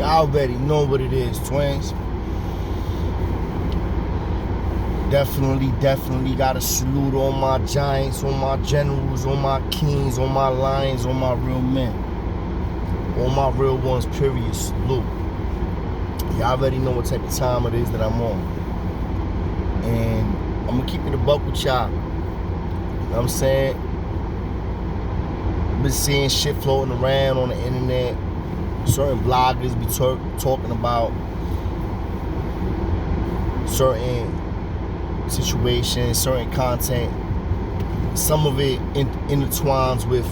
Y'all already know what it is, twins. Definitely gotta salute all my giants, all my generals, all my kings, all my lions, all my real men. All my real ones, period. Salute. Y'all already know what type of time it is that I'm on. And I'm gonna keep it a buck with y'all. You know what I'm saying? Been seeing shit floating around on the internet. Certain bloggers be talking about certain situations, certain content. Some of it intertwines with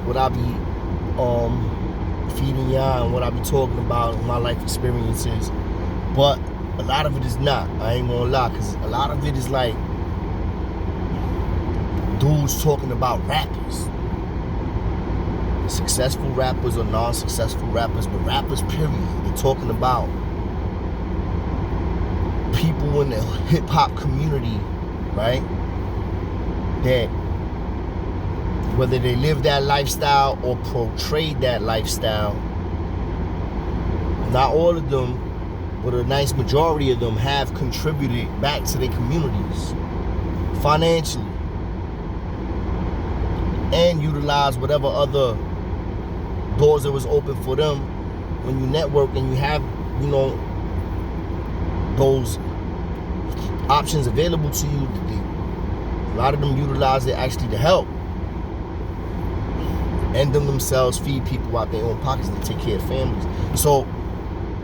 what I be feeding y'all and what I be talking about in my life experiences. But a lot of it is not. I ain't gonna lie, because a lot of it is like dudes talking about rappers. Successful rappers or non-successful rappers, but rappers period. They're talking about people in the hip-hop community, right? That whether they live that lifestyle or portray that lifestyle, not all of them, but a nice majority of them have contributed back to their communities financially and utilize whatever other doors that was open for them. When you network and you have, you know, those options available to you, a lot of them utilize it actually to help and themselves feed people out their own pockets to take care of families. So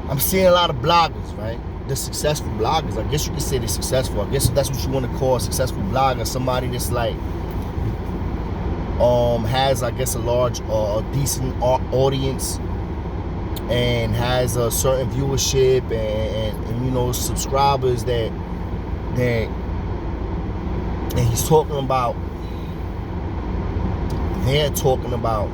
I'm seeing a lot of bloggers, right? The successful bloggers. I guess you could say they're successful. I guess that's what you want to call a successful blogger. Somebody that's like has, I guess, a large decent audience and has a certain viewership and you know, subscribers that and he's talking about, they're talking about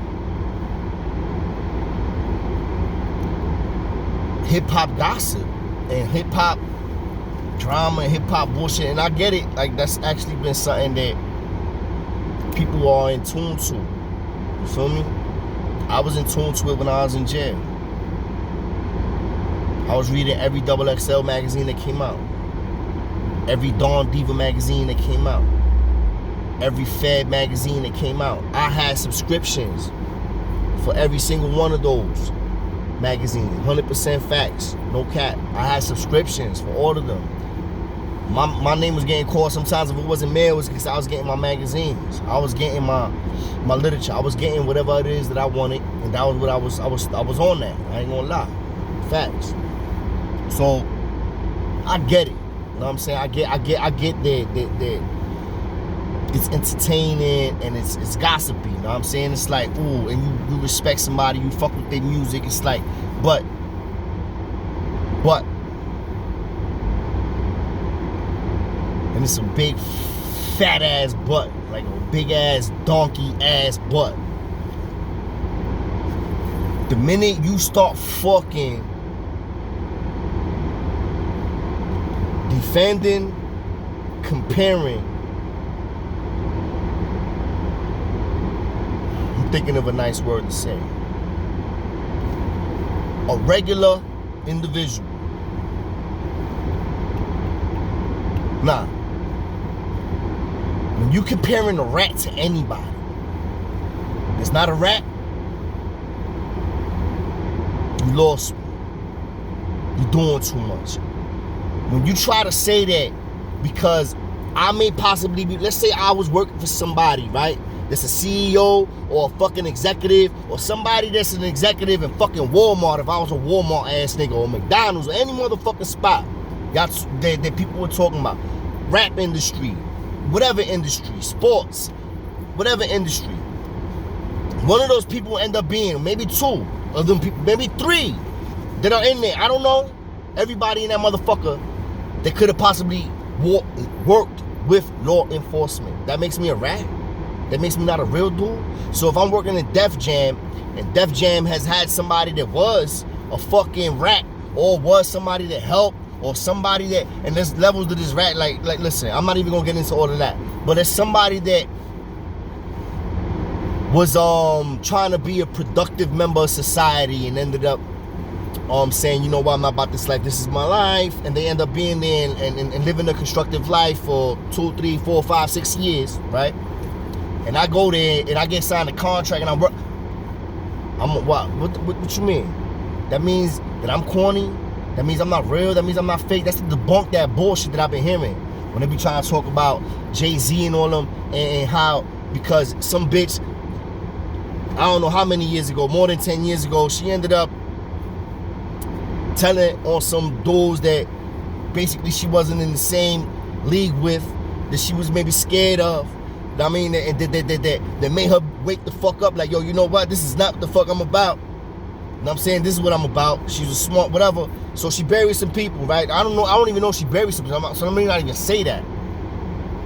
hip-hop gossip and hip-hop drama and hip-hop bullshit. And I get it, like that's actually been something that people are in tune to. You feel me? I was in tune to it when I was in jail. I was reading every XXL magazine that came out, every Dawn Diva magazine that came out, every Fed magazine that came out. I had subscriptions for every single one of those magazines. 100% facts, no cap. I had subscriptions for all of them. My name was getting called sometimes if it wasn't mail, it was because I was getting my magazines. I was getting my literature. I was getting whatever it is that I wanted, and that was what I was on that. I ain't gonna lie. Facts. So I get it. You know what I'm saying? I get that it's entertaining and it's gossipy. You know what I'm saying? It's like, ooh, and you respect somebody, you fuck with their music. It's like, but and it's a big fat ass butt, like a big ass donkey ass butt. The minute you start fucking defending, comparing, I'm thinking of a nice word to say, a regular individual. Nah. When you comparing a rat to anybody, it's not a rat, you lost me. You're doing too much. When you try to say that because I may possibly be, let's say I was working for somebody, right? That's a CEO or a fucking executive or somebody that's an executive in fucking Walmart, if I was a Walmart ass nigga or McDonald's or any motherfucking spot that people were talking about, rap industry, whatever industry, sports, whatever industry. One of those people end up being, maybe two of them people, maybe three that are in there. I don't know. Everybody in that motherfucker that could have possibly worked with law enforcement. That makes me a rat? That makes me not a real dude? So if I'm working in Def Jam and Def Jam has had somebody that was a fucking rat or was somebody that helped or somebody that, and there's levels to this rat, like listen, I'm not even gonna get into all of that, but there's somebody that was trying to be a productive member of society and ended up saying, you know what, I'm not about this life, this is my life, and they end up being there and living a constructive life for 2, 3, 4, 5, 6 years, right? And I go there and I get signed a contract and what you mean? That means that I'm corny? That means I'm not real? That means I'm not fake? That's to debunk that bullshit that I've been hearing when they be trying to talk about Jay-Z and all them, and how, because some bitch, I don't know how many years ago, more than 10 years ago, she ended up telling on some dudes that basically she wasn't in the same league with, that she was maybe scared of. I mean, that made her wake the fuck up, like, yo, you know what? This is not what the fuck I'm about. You know what I'm saying? This is what I'm about. She was smart, whatever. So she buried some people, right? I don't even know if she buried some people, so let me not even say that.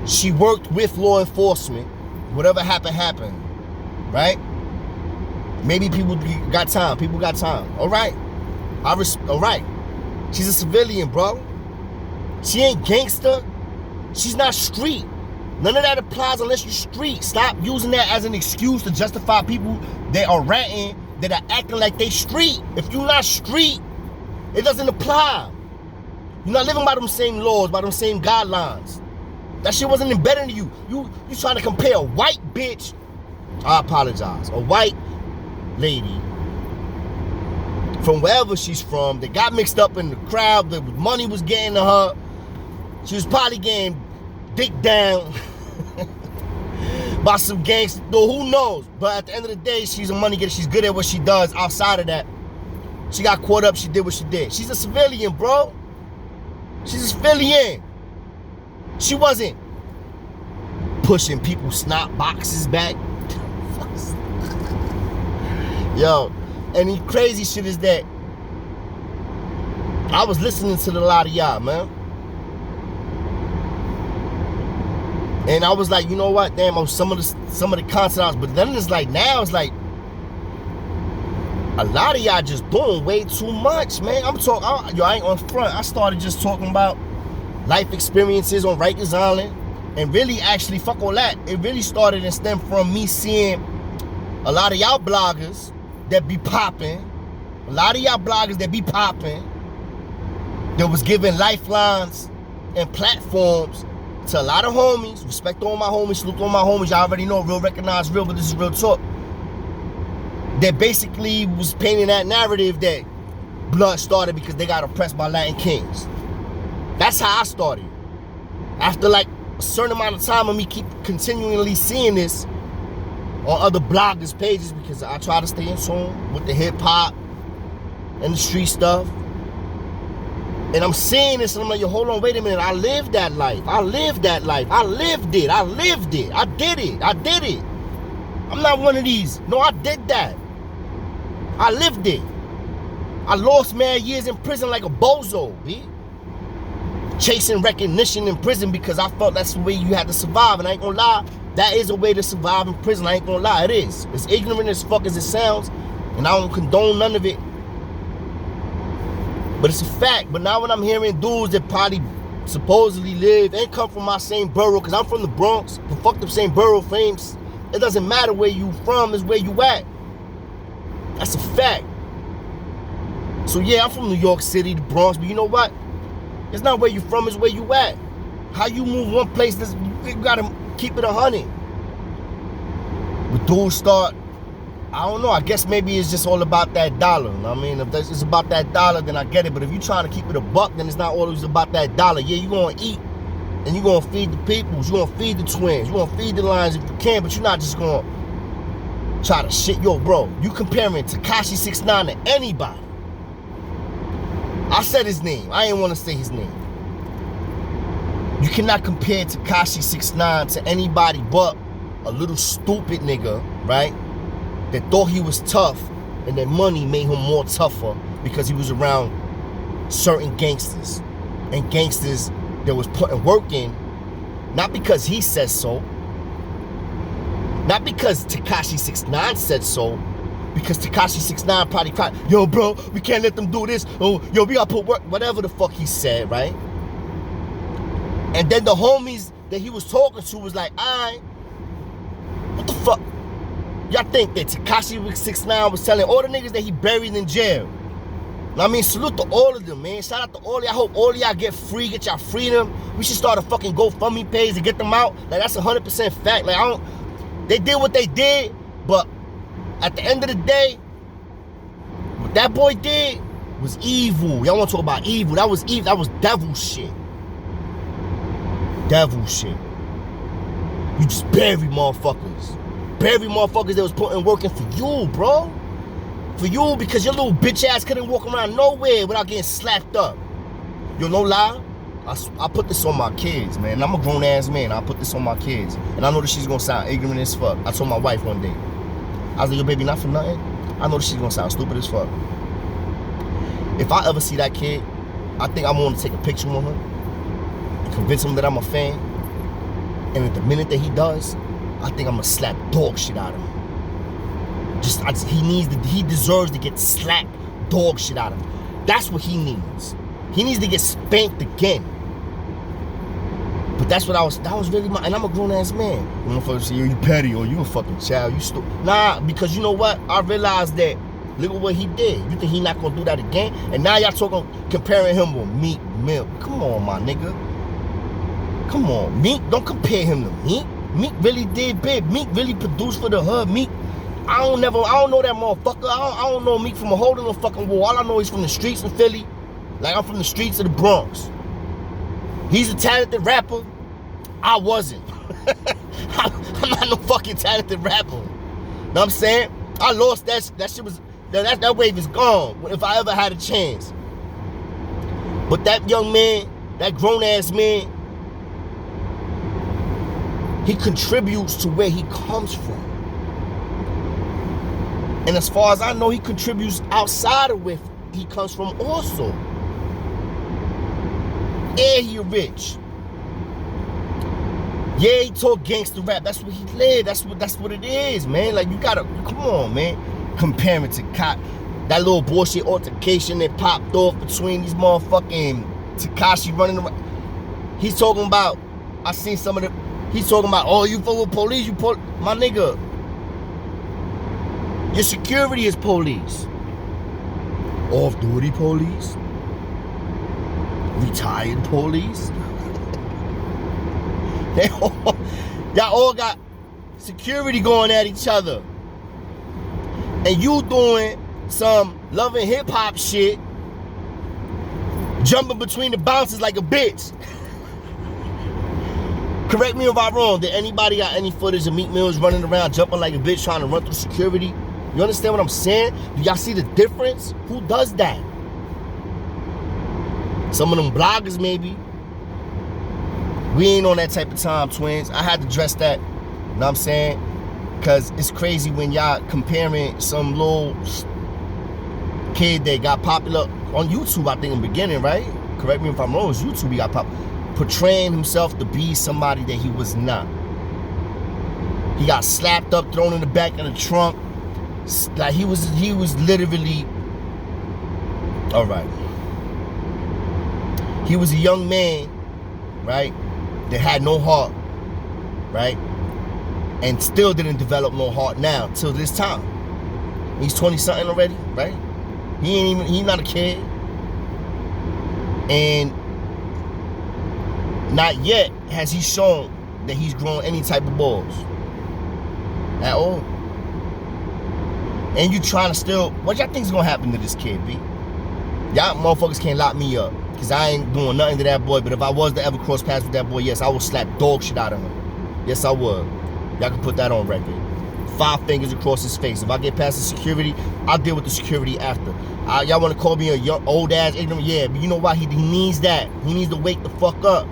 She worked with law enforcement. Whatever happened, right? Maybe people got time. People got time. All right. All right. She's a civilian, bro. She ain't gangster. She's not street. None of that applies unless you street. Stop using that as an excuse to justify people that are ratting, that are acting like they street. If you're not street, it doesn't apply. You're not living by them same laws, by them same guidelines. That shit wasn't embedded in you. You trying to compare a white bitch, I apologize, a white lady from wherever she's from that got mixed up in the crowd, that money was getting to her. She was probably getting dick down by some gangster, though, who knows? But at the end of the day, she's a money getter. She's good at what she does. Outside of that, she got caught up. She did what she did. She's a civilian, bro. She's a civilian. She wasn't pushing people's snot boxes back. Yo, and the crazy shit is that I was listening to a lot of y'all, man. And I was like, you know what? Damn, some of the content I was, but then it's like, now it's like, a lot of y'all just doing way too much, man. I ain't on front. I started just talking about life experiences on Rikers Island. And really, actually, fuck all that. It really started and stemmed from me seeing a lot of y'all bloggers that be popping. A lot of y'all bloggers that be popping. That was giving lifelines and platforms to a lot of homies. Respect all my homies, salute all my homies. Y'all already know, real recognize real, but this is real talk. That basically was painting that narrative that blood started because they got oppressed by Latin kings. That's how I started. After like a certain amount of time of me keep continually seeing this on other bloggers' pages, because I try to stay in tune with the hip hop and the street stuff. And I'm seeing this and I'm like, yo, hold on, wait a minute. I lived that life. I lived that life. I lived it. I lived it. I did it. I did it. I'm not one of these. No, I did that. I lived it. I lost mad years in prison like a bozo, B. Chasing recognition in prison because I felt that's the way you had to survive. And I ain't gonna lie, that is a way to survive in prison. I ain't gonna lie, it is. As ignorant as fuck as it sounds, and I don't condone none of it, but it's a fact. But now when I'm hearing dudes that probably supposedly live and come from my same borough, because I'm from the Bronx, the fucked up same borough frames, it doesn't matter where you from, it's where you at. That's a fact. So yeah, I'm from New York City, the Bronx, but you know what? It's not where you from, it's where you at. How you move one place, you gotta keep it 100. But dudes start, I don't know, I guess maybe it's just all about that dollar. I mean, if it's about that dollar, then I get it. But if you're trying to keep it a buck, then it's not always about that dollar. Yeah, you're gonna eat, and you're gonna feed the peoples, you're gonna feed the twins, you're gonna feed the lions if you can, but you're not just gonna try to shit. Yo, bro, you comparing Takahashi 6ix9ine to anybody. I said his name. I ain't want to say his name. You cannot compare Takahashi 6ix9ine to anybody but a little stupid nigga, right? That thought he was tough, and that money made him more tougher because he was around certain gangsters. And gangsters that was putting work in, not because he says so, not because Takahashi 6ix9ine said so, because Takahashi 6ix9ine probably cried, yo, bro, we can't let them do this. Oh, yo, we gotta put work, whatever the fuck he said, right? And then the homies that he was talking to was like, alright, what the fuck? Y'all think that Takahashi 6ix9ine was telling all the niggas that he buried in jail I mean, salute to all of them, man. Shout out to all y'all. I hope all y'all get free, get y'all freedom. We should start a fucking GoFundMe page to get them out. Like, that's 100% fact. Like, they did what they did, but at the end of the day, what that boy did was evil. Y'all want to talk about evil? That was evil. That was devil shit. Devil shit. You just bury motherfuckers. Bury motherfuckers that was putting working for you, bro. For you, because your little bitch ass couldn't walk around nowhere without getting slapped up. Yo, no lie, I put this on my kids, man. I'm a grown ass man. I put this on my kids. And I know that she's gonna sound ignorant as fuck. I told my wife one day, I was like, yo, baby, not for nothing. I know that she's gonna sound stupid as fuck. If I ever see that kid, I think I'm gonna take a picture with him and convince him that I'm a fan. And at the minute that he does, I think I'm gonna slap dog shit out of him. He deserves to get slapped dog shit out of him. That's what he needs. He needs to get spanked again. But that was really and I'm a grown ass man. Motherfuckers say, yo, you petty, or you a fucking child, you stupid. Nah, because you know what? I realized that, look at what he did. You think he not gonna do that again? And now y'all comparing him with Meek Mill. Come on, my nigga. Come on, Meek, don't compare him to Meek. Meek really did big. Meek really produced for the hood. Meek, I don't know that motherfucker. I don't know Meek from a hole in the fucking wall. All I know he's from the streets in Philly. Like, I'm from the streets of the Bronx. He's a talented rapper. I wasn't. I'm not no fucking talented rapper. Know what I'm saying? I lost that shit was, that wave is gone if I ever had a chance. But that young man, that grown ass man, he contributes to where he comes from. And as far as I know, he contributes outside of where he comes from also. Yeah, he rich. Yeah, he talk gangster rap. That's what he live. That's what it is, man. Like, you gotta, come on, man. Comparing to that little bullshit altercation that popped off between these motherfucking Takahashi running around. He's talking about, I seen some of the, he's talking about, oh, you fuck with police, my nigga. Your security is police. Off-duty police. Retired police. Y'all all got security going at each other. And you doing some love and hip hop shit, jumping between the bouncers like a bitch. Correct me if I'm wrong. Did anybody got any footage of Meek Mills running around jumping like a bitch trying to run through security? You understand what I'm saying? Do y'all see the difference? Who does that? Some of them bloggers maybe. We ain't on that type of time, twins. I had to address that. You know what I'm saying? Because it's crazy when y'all comparing some little kid that got popular on YouTube, I think, in the beginning, right? Correct me if I'm wrong. It was YouTube he got popular. Portraying himself to be somebody that he was not. He got slapped up, thrown in the back of the trunk. Like, he was literally, all right. He was a young man, right, that had no heart, right, and still didn't develop no heart now till this time. He's 20-something already, right? He's not a kid, and not yet has he shown that he's grown any type of balls at all. And you trying to still, what y'all think is gonna happen to this kid, B? Y'all motherfuckers can't lock me up, because I ain't doing nothing to that boy. But if I was to ever cross paths with that boy, yes, I would slap dog shit out of him. Yes, I would. Y'all can put that on record. 5 fingers across his face. If I get past the security, I'll deal with the security after. Y'all want to call me a young, old ass ignorant? Yeah, but you know why? He needs that. He needs to wake the fuck up.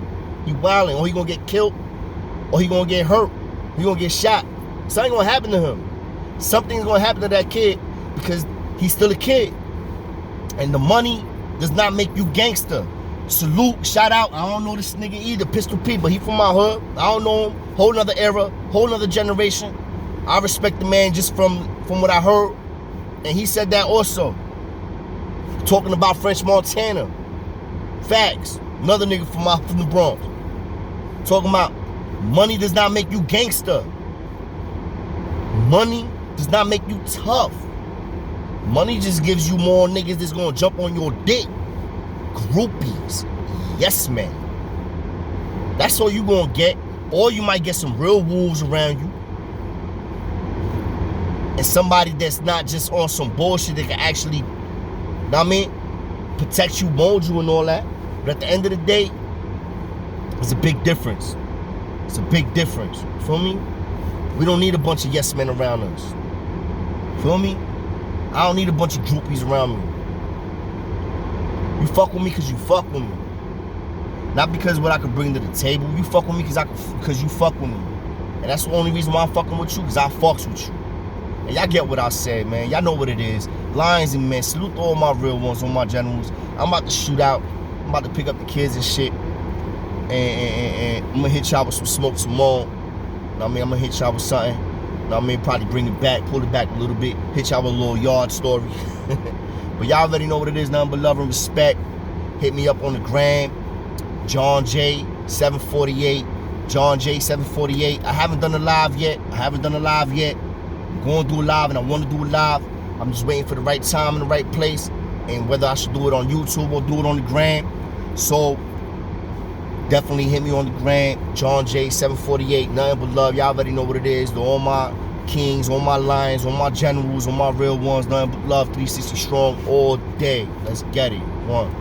He wilding, or he gonna get killed, or he gonna get hurt, he gonna get shot. Something gonna happen to him. Something's gonna happen to that kid, because he's still a kid. And the money does not make you gangster. Salute, shout out. I don't know this nigga either, Pistol P, but he from my hood. I don't know him. Whole nother era, whole nother generation. I respect the man just from what I heard. And he said that also. Talking about French Montana. Facts. Another nigga from the Bronx. Talking about money does not make you gangster. Money does not make you tough. Money just gives you more niggas that's gonna jump on your dick. Groupies. Yes, man. That's all you gonna get. Or you might get some real wolves around you. And somebody that's not just on some bullshit that can actually, you know what I mean, protect you, mold you and all that. But at the end of the day, it's a big difference. It's a big difference. You feel me? We don't need a bunch of yes men around us. Feel me? I don't need a bunch of groupies around me. You fuck with me because you fuck with me. Not because of what I can bring to the table. You fuck with me because you fuck with me. And that's the only reason why I'm fucking with you, because I fucks with you. And y'all get what I said, man. Y'all know what it is. Lions and men. Salute to all my real ones, all my generals. I'm about to shoot out. I'm about to pick up the kids and shit. And I'm going to hit y'all with some smoke some more. You know what I mean? I'm going to hit y'all with something. You know what I mean? Probably bring it back, pull it back a little bit. Hit y'all with a little yard story. But y'all already know what it is. Nothing but love and respect. Hit me up on the gram. John J 748. John J 748. I haven't done a live yet. I'm going to do a live, and I want to do a live. I'm just waiting for the right time and the right place, and whether I should do it on YouTube or do it on the gram. So definitely hit me on the gram. John J 748. Nothing but love. Y'all already know what it is. To all my kings, all my lions, all my generals, all my real ones. Nothing but love. 360 strong all day. Let's get it. One.